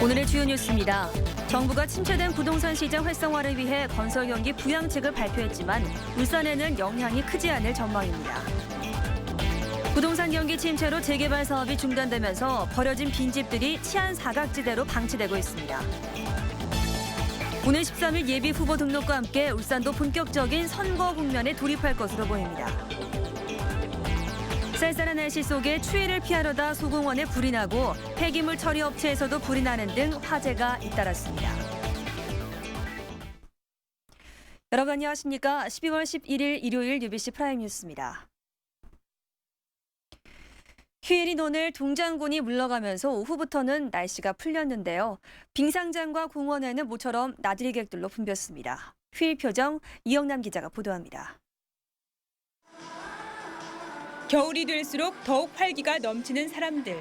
오늘의 주요 뉴스입니다. 정부가 침체된 부동산 시장 활성화를 위해 건설 경기 부양책을 발표했지만 울산에는 영향이 크지 않을 전망입니다. 부동산 경기 침체로 재개발 사업이 중단되면서 버려진 빈집들이 치안 사각지대로 방치되고 있습니다. 오늘 13일 예비 후보 등록과 함께 울산도 본격적인 선거 국면에 돌입할 것으로 보입니다. 쌀쌀한 날씨 속에 추위를 피하려다 소공원에 불이 나고 폐기물 처리 업체에서도 불이 나는 등 화재가 잇따랐습니다. 여러분 안녕하십니까? 12월 11일 일요일 UBC 프라임 뉴스입니다. 휴일인 오늘 동장군이 물러가면서 오후부터는 날씨가 풀렸는데요. 빙상장과 공원에는 모처럼 나들이 객들로 붐볐습니다. 휴일 표정 이영남 기자가 보도합니다. 겨울이 될수록 더욱 활기가 넘치는 사람들.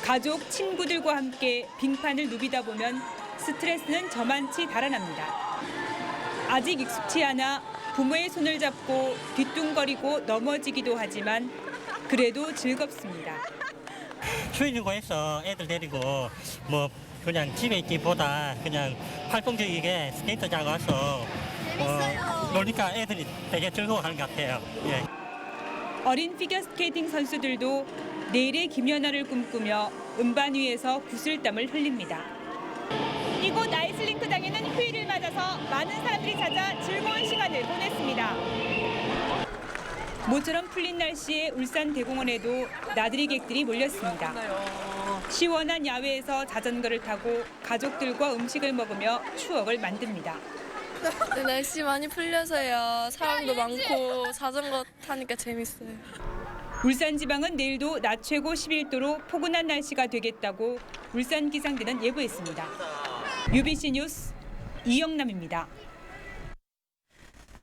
가족, 친구들과 함께 빙판을 누비다 보면 스트레스는 저만치 달아납니다. 아직 익숙치 않아 부모의 손을 잡고 뒤뚱거리고 넘어지기도 하지만 그래도 즐겁습니다. 추위고 해서 애들 데리고 그냥 집에 있기보다 그냥 활동적이게 스케이트장 와서 노니까 애들이 되게 즐거워하는 것 같아요. 예. 어린 피겨스케이팅 선수들도 내일의 김연아를 꿈꾸며 음반 위에서 구슬땀을 흘립니다. 이곳 아이슬링크장에는 휴일을 맞아서 많은 사람들이 찾아 즐거운 시간을 보냈습니다. 모처럼 풀린 날씨에 울산 대공원에도 나들이객들이 몰렸습니다. 시원한 야외에서 자전거를 타고 가족들과 음식을 먹으며 추억을 만듭니다. 네, 날씨 많이 풀려서요. 사람도 많고 자전거 타니까 재밌어요. 울산지방은 내일도 낮 최고 11도로 포근한 날씨가 되겠다고 울산기상대는 예보했습니다. UBC 뉴스 이영남입니다.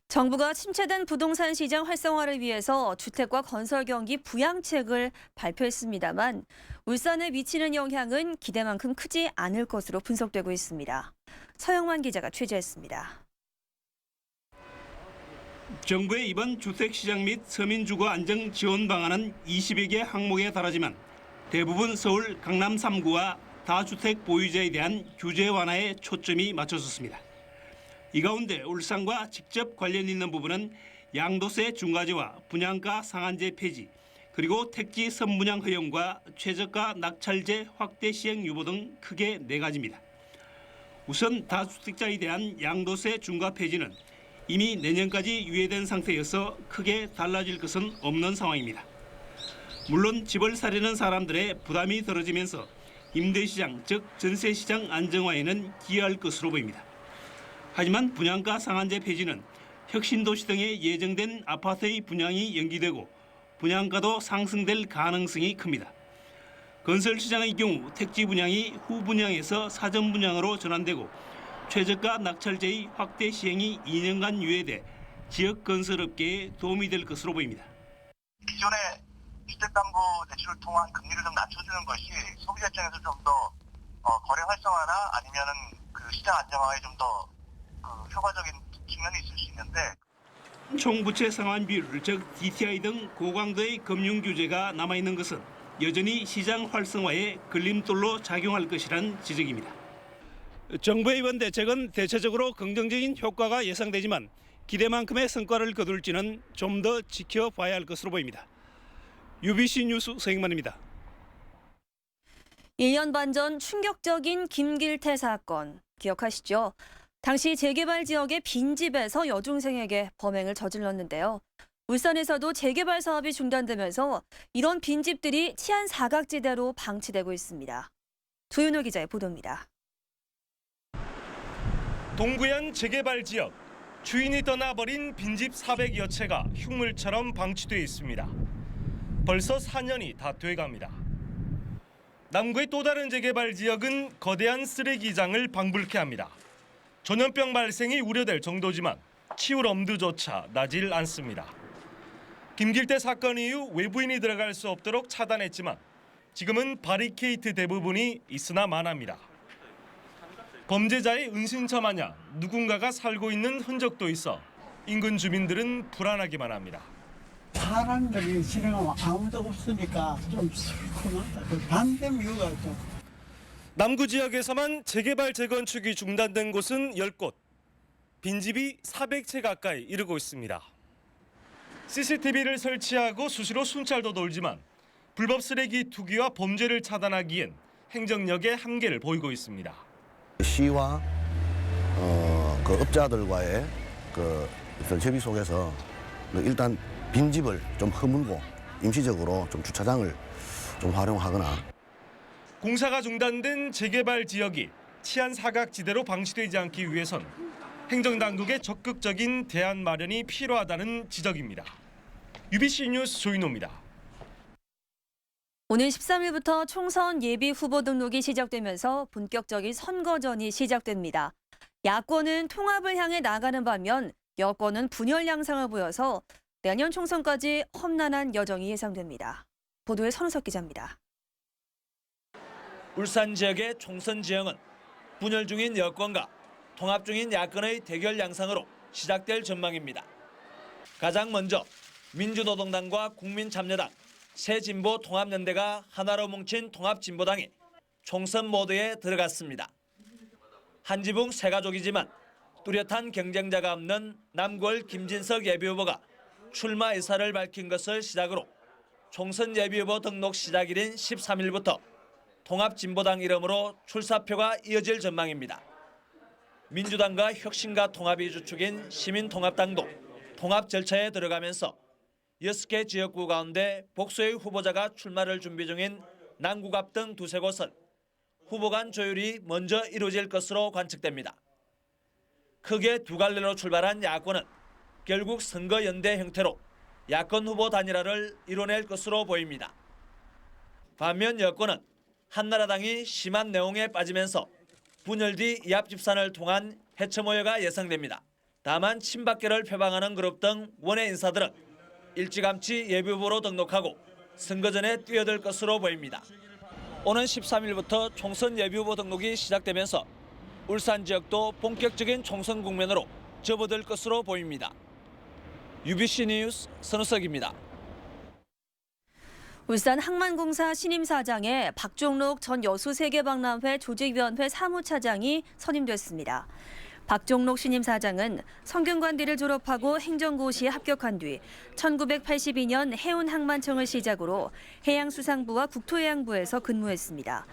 정부가 침체된 부동산 시장 활성화를 위해서 주택과 건설 경기 부양책을 발표했습니다만 울산에 미치는 영향은 기대만큼 크지 않을 것으로 분석되고 있습니다. 서영만 기자가 취재했습니다. 정부의 이번 주택시장 및 서민주거 안정 지원 방안은 20여 개 항목에 달하지만 대부분 서울 강남 3구와 다주택 보유자에 대한 규제 완화에 초점이 맞춰졌습니다. 이 가운데 울산과 직접 관련 있는 부분은 양도세 중과제와 분양가 상한제 폐지, 그리고 택지 선분양 허용과 최저가 낙찰제 확대 시행 유보 등 크게 4가지입니다. 우선 다주택자에 대한 양도세 중과 폐지는 이미 내년까지 유예된 상태여서 크게 달라질 것은 없는 상황입니다. 물론 집을 사려는 사람들의 부담이 덜어지면서 임대시장, 즉 전세시장 안정화에는 기여할 것으로 보입니다. 하지만 분양가 상한제 폐지는 혁신도시 등에 예정된 아파트의 분양이 연기되고 분양가도 상승될 가능성이 큽니다. 건설시장의 경우 택지 분양이 후분양에서 사전분양으로 전환되고 최저가 낙찰제의 확대 시행이 2년간 유예돼 지역 건설업계에 도움이 될 것으로 보입니다. 기존의 주택담보 대출을 통한 금리를 좀 낮춰주는 것이 소비자 입장에서 좀 더 거래 활성화나 아니면은 그 시장 안정화에 좀 더 효과적인 측면이 있을 수 있는데 총부채 상환 비율, 즉 DTI 등 고강도의 금융 규제가 남아있는 것은 여전히 시장 활성화에 걸림돌로 작용할 것이란 지적입니다. 정부의 이번 대책은 대체적으로 긍정적인 효과가 예상되지만 기대만큼의 성과를 거둘지는 좀 더 지켜봐야 할 것으로 보입니다. UBC 뉴스 서영만입니다. 1년 반 전 충격적인 김길태 사건 기억하시죠? 당시 재개발 지역의 빈집에서 여중생에게 범행을 저질렀는데요. 울산에서도 재개발 사업이 중단되면서 이런 빈집들이 치안 사각지대로 방치되고 있습니다. 조윤호 기자의 보도입니다. 동구현 재개발 지역, 주인이 떠나버린 빈집 400여 채가 흉물처럼 방치돼 있습니다. 벌써 4년이 다 돼갑니다. 남구의 또 다른 재개발 지역은 거대한 쓰레기장을 방불케 합니다. 전염병 발생이 우려될 정도지만 치울 엄두조차 나질 않습니다. 김길태 사건 이후 외부인이 들어갈 수 없도록 차단했지만 지금은 바리케이트 대부분이 있으나 마나입니다. 범죄자의 은신처 마냥 누군가가 살고 있는 흔적도 있어 인근 주민들은 불안하기만 합니다. 사람들이 지나가면 아무도 없으니까 좀 슬프다. 밤 되면 이유가 좀 남구 지역에서만 재개발 재건축이 중단된 곳은 10곳, 빈집이 400채 가까이 이르고 있습니다. CCTV를 설치하고 수시로 순찰도 돌지만 불법 쓰레기 투기와 범죄를 차단하기엔 행정력의 한계를 보이고 있습니다. 시와 그 업자들과의 그 협의 속에서 일단 빈집을 좀 허물고 임시적으로 좀 주차장을 좀 활용하거나 공사가 중단된 재개발 지역이 치안 사각지대로 방치되지 않기 위해선 행정당국의 적극적인 대안 마련이 필요하다는 지적입니다. UBC 뉴스 조인호입니다. 오는 13일부터 총선 예비 후보 등록이 시작되면서 본격적인 선거전이 시작됩니다. 야권은 통합을 향해 나가는 반면 여권은 분열 양상을 보여서 내년 총선까지 험난한 여정이 예상됩니다. 보도에 선우석 기자입니다. 울산 지역의 총선 지형은 분열 중인 여권과 통합 중인 야권의 대결 양상으로 시작될 전망입니다. 가장 먼저 민주노동당과 국민참여당, 새진보통합연대가 하나로 뭉친 통합진보당이 총선 모드에 들어갔습니다. 한 지붕 세 가족이지만 뚜렷한 경쟁자가 없는 남구을 김진석 예비후보가 출마 의사를 밝힌 것을 시작으로 총선 예비후보 등록 시작일인 13일부터 통합진보당 이름으로 출사표가 이어질 전망입니다. 민주당과 혁신과 통합이 주축인 시민통합당도 통합 절차에 들어가면서 6개 지역구 가운데 복수의 후보자가 출마를 준비 중인 남구갑 등 두세 곳은 후보 간 조율이 먼저 이루어질 것으로 관측됩니다. 크게 두 갈래로 출발한 야권은 결국 선거연대 형태로 야권 후보 단일화를 이뤄낼 것으로 보입니다. 반면 여권은 한나라당이 심한 내용에 빠지면서 분열 뒤 이합집산을 통한 해체 모여가 예상됩니다. 다만 친박계를 표방하는 그룹 등 원외 인사들은 일찌감치 예비후보로 등록하고 선거 전에 뛰어들 것으로 보입니다. 오는 13일부터 총선 예비후보 등록이 시작되면서 울산 지역도 본격적인 총선 국면으로 접어들 것으로 보입니다. UBC 뉴스 선우석입니다. 울산 항만공사 신임사장에 박종록 전 여수세계박람회 조직위원회 사무차장이 선임됐습니다. 박종록 신임사장은 성균관대를 졸업하고 행정고시에 합격한 뒤 1982년 해운항만청을 시작으로 해양수산부와 국토해양부에서 근무했습니다.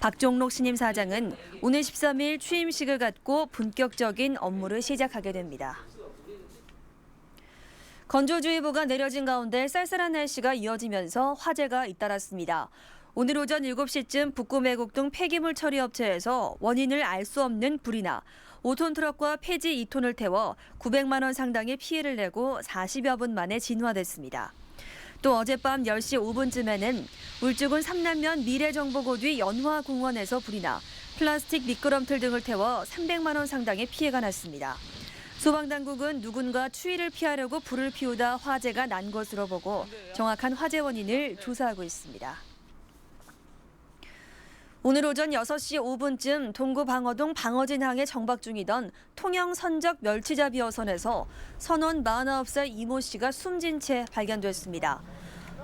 박종록 신임사장은 오늘 13일 취임식을 갖고 본격적인 업무를 시작하게 됩니다. 건조주의보가 내려진 가운데 쌀쌀한 날씨가 이어지면서 화재가 잇따랐습니다. 오늘 오전 7시쯤 북구매곡 등 폐기물 처리 업체에서 원인을 알 수 없는 불이 나 5톤 트럭과 폐지 2톤을 태워 900만 원 상당의 피해를 내고 40여 분 만에 진화됐습니다. 또 어젯밤 10시 5분쯤에는 울주군 삼남면 미래정보고 뒤 연화공원에서 불이 나 플라스틱 미끄럼틀 등을 태워 300만 원 상당의 피해가 났습니다. 소방당국은 누군가 추위를 피하려고 불을 피우다 화재가 난 것으로 보고 정확한 화재 원인을 조사하고 있습니다. 오늘 오전 6시 5분쯤 동구 방어동 방어진항에 정박 중이던 통영 선적 멸치잡이 어선에서 선원 49살 이모 씨가 숨진 채 발견됐습니다.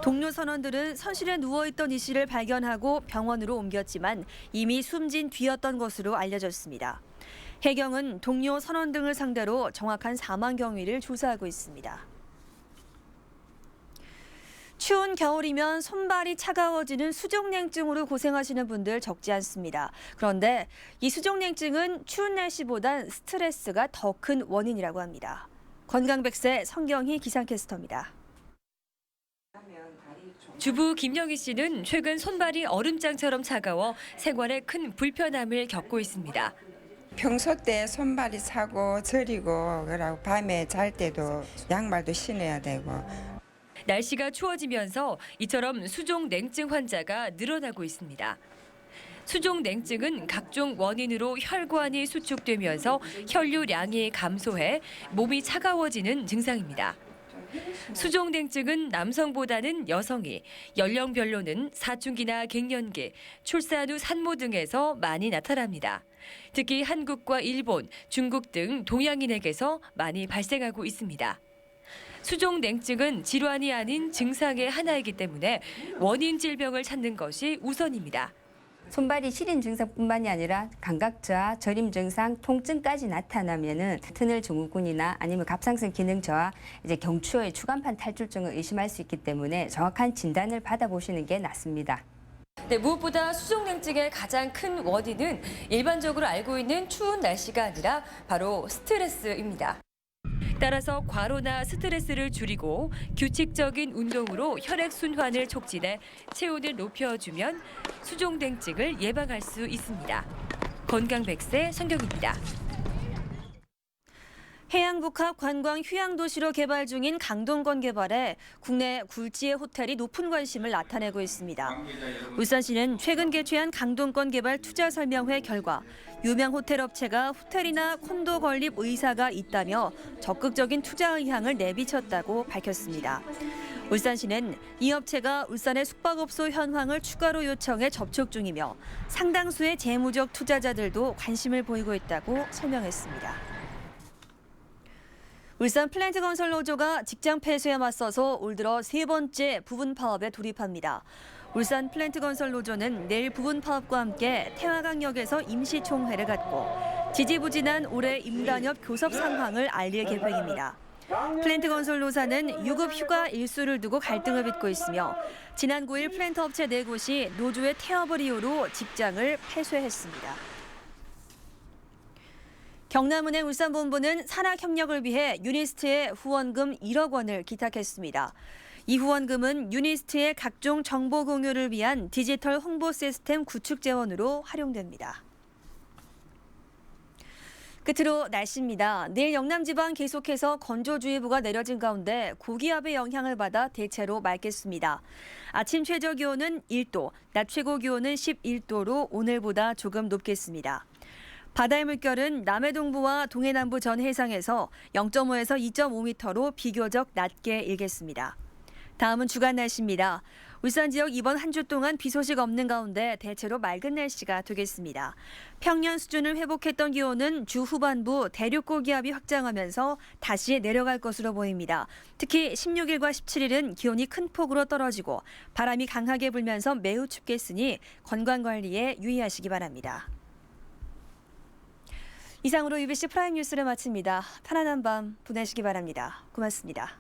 동료 선원들은 선실에 누워있던 이 씨를 발견하고 병원으로 옮겼지만 이미 숨진 뒤였던 것으로 알려졌습니다. 해경은 동료 선원 등을 상대로 정확한 사망 경위를 조사하고 있습니다. 추운 겨울이면 손발이 차가워지는 수족냉증으로 고생하시는 분들 적지 않습니다. 그런데 이 수족냉증은 추운 날씨보단 스트레스가 더 큰 원인이라고 합니다. 건강백세 성경희 기상캐스터입니다. 주부 김영희 씨는 최근 손발이 얼음장처럼 차가워 생활에 큰 불편함을 겪고 있습니다. 평소 때 손발이 차고 저리고 그러고 밤에 잘 때도 양말도 신어야 되고. 날씨가 추워지면서 이처럼 수족냉증 환자가 늘어나고 있습니다. 수족냉증은 각종 원인으로 혈관이 수축되면서 혈류량이 감소해 몸이 차가워지는 증상입니다. 수족냉증은 남성보다는 여성이, 연령별로는 사춘기나 갱년기, 출산 후 산모 등에서 많이 나타납니다. 특히 한국과 일본, 중국 등 동양인에게서 많이 발생하고 있습니다. 수족냉증은 질환이 아닌 증상의 하나이기 때문에 원인 질병을 찾는 것이 우선입니다. 손발이 시린 증상뿐만이 아니라 감각 저하, 저림 증상, 통증까지 나타나면은 터널 증후군이나 아니면 갑상선 기능 저하, 이제 경추의 추간판 탈출증을 의심할 수 있기 때문에 정확한 진단을 받아보시는 게 낫습니다. 네, 무엇보다 수족냉증의 가장 큰 원인은 일반적으로 알고 있는 추운 날씨가 아니라 바로 스트레스입니다. 따라서 과로나 스트레스를 줄이고 규칙적인 운동으로 혈액순환을 촉진해 체온을 높여주면 수족냉증을 예방할 수 있습니다. 건강백세 성경입니다. 해양복합 관광 휴양도시로 개발 중인 강동권 개발에 국내 굴지의 호텔이 높은 관심을 나타내고 있습니다. 울산시는 최근 개최한 강동권 개발 투자 설명회 결과 유명 호텔 업체가 호텔이나 콘도 건립 의사가 있다며 적극적인 투자 의향을 내비쳤다고 밝혔습니다. 울산시는 이 업체가 울산의 숙박업소 현황을 추가로 요청해 접촉 중이며 상당수의 재무적 투자자들도 관심을 보이고 있다고 설명했습니다. 울산 플랜트 건설 노조가 직장 폐쇄에 맞서서 올 들어 3번째 부분 파업에 돌입합니다. 울산 플랜트 건설 노조는 내일 부분 파업과 함께 태화강역에서 임시총회를 갖고 지지부진한 올해 임단협 교섭 상황을 알릴 계획입니다. 플랜트 건설 노사는 유급 휴가 일수를 두고 갈등을 빚고 있으며 지난 9일 플랜트 업체 4곳이 노조의 태업을 이유로 직장을 폐쇄했습니다. 경남은행 울산본부는 산학협력을 위해 유니스트에 후원금 1억 원을 기탁했습니다. 이 후원금은 유니스트의 각종 정보 공유를 위한 디지털 홍보 시스템 구축 재원으로 활용됩니다. 끝으로 날씨입니다. 내일 영남지방 계속해서 건조주의보가 내려진 가운데 고기압의 영향을 받아 대체로 맑겠습니다. 아침 최저 기온은 1도, 낮 최고 기온은 11도로 오늘보다 조금 높겠습니다. 바다의 물결은 남해동부와 동해남부 전 해상에서 0.5에서 2.5m로 비교적 낮게 일겠습니다. 다음은 주간 날씨입니다. 울산 지역 이번 한 주 동안 비 소식 없는 가운데 대체로 맑은 날씨가 되겠습니다. 평년 수준을 회복했던 기온은 주 후반부 대륙 고기압이 확장하면서 다시 내려갈 것으로 보입니다. 특히 16일과 17일은 기온이 큰 폭으로 떨어지고 바람이 강하게 불면서 매우 춥겠으니 건강관리에 유의하시기 바랍니다. 이상으로 UBC 프라임 뉴스를 마칩니다. 편안한 밤 보내시기 바랍니다. 고맙습니다.